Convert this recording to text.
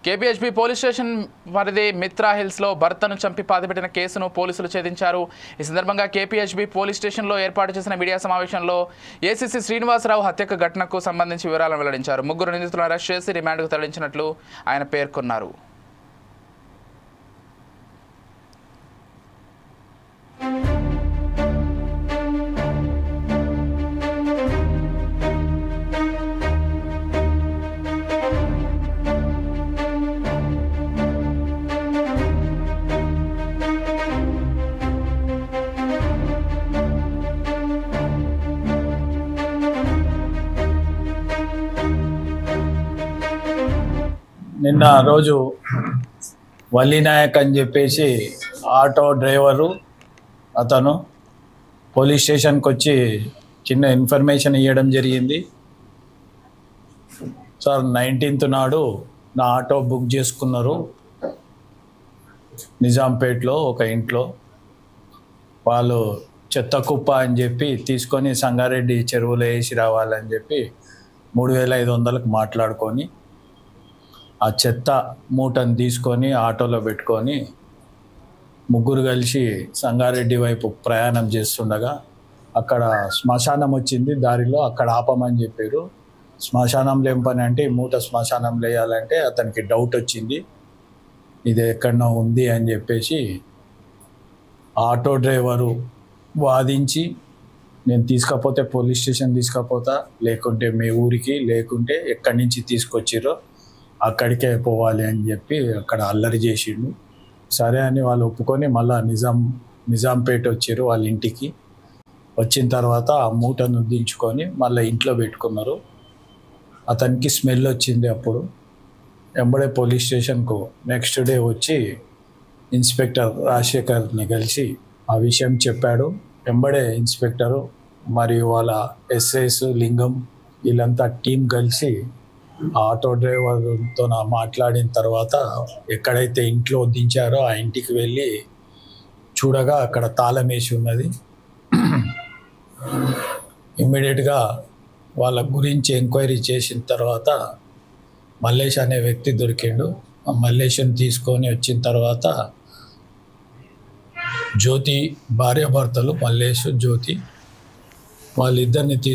KPHB police station పరిధి మిత్రా హిల్స్లో భర్తను చంపి పాతిపెట్టిన కేసును పోలీసులు ఛేదించారు. ఈ సందర్భంగా కేపీహెచ్బీ పోలీస్ స్టేషన్లో ఏర్పాటు చేసిన మీడియా సమావేశంలో ఏసీసీ శ్రీనివాసరావు హత్యకు ఘటనకు సంబంధించి వివరాలను వెల్లడించారు. 3 నిందితులను అరెస్ట్ చేసి రిమాండ్కు తరలించినట్లు ఆయన పేర్కొన్నారు. నిన్న రోజు వల్లినాయక్ అని చెప్పేసి ఆటో డ్రైవరు అతను పోలీస్ స్టేషన్కి వచ్చి చిన్న ఇన్ఫర్మేషన్ ఇవ్వడం జరిగింది. సార్ 19th నాడు నా ఆటో బుక్ చేసుకున్నారు నిజాంపేట్లో ఒక ఇంట్లో. వాళ్ళు చెత్త కుప్ప అని చెప్పి తీసుకొని సంగారెడ్డి చెరువులో వేసి రావాలని చెప్పి 3500కు మాట్లాడుకొని ఆ చెత్త మూటను తీసుకొని ఆటోలో పెట్టుకొని ముగ్గురు కలిసి సంగారెడ్డి వైపు ప్రయాణం చేస్తుండగా అక్కడ శ్మశానం వచ్చింది దారిలో. అక్కడ ఆపమని చెప్పారు. శ్మశానంలో ఏం పని అంటే మూట శ్మశానంలో వేయాలంటే అతనికి డౌట్ వచ్చింది, ఇది ఎక్కడో ఉంది అని చెప్పేసి ఆటో డ్రైవరు వాదించి నేను తీసుకపోతే పోలీస్ స్టేషన్ తీసుకపోతా, లేకుంటే మీ ఊరికి, లేకుంటే ఎక్కడి నుంచి తీసుకొచ్చిరో అక్కడికే పోవాలి అని చెప్పి అక్కడ అల్లరి చేసిండు. సరే అని వాళ్ళు ఒప్పుకొని మళ్ళీ నిజాంపేట వచ్చారు వాళ్ళ ఇంటికి. వచ్చిన తర్వాత ఆ మూటను దించుకొని మళ్ళీ ఇంట్లో పెట్టుకున్నారు. అతనికి స్మెల్ వచ్చింది. అప్పుడు ఎంబడే పోలీస్ స్టేషన్కు నెక్స్ట్ డే వచ్చి ఇన్స్పెక్టర్ రాజశేఖర్ని కలిసి ఆ విషయం చెప్పాడు. ఎంబడే ఇన్స్పెక్టరు మరియు వాళ్ళ ఎస్ఐస్ లింగం వీళ్ళంతా టీం కలిసి ఆటో డ్రైవర్తో మాట్లాడిన తర్వాత ఎక్కడైతే ఇంట్లో దించారో ఆ ఇంటికి వెళ్ళి చూడగా అక్కడ తాళం వేసి ఉన్నది. ఇమ్మీడియట్గా వాళ్ళ గురించి ఎంక్వైరీ చేసిన తర్వాత మల్లేష్ అనే వ్యక్తి దొరికిండు. ఆ మల్లేష్ని తీసుకొని వచ్చిన తర్వాత జ్యోతి భార్యాభర్తలు మల్లేష్ జ్యోతి వాళ్ళిద్దరిని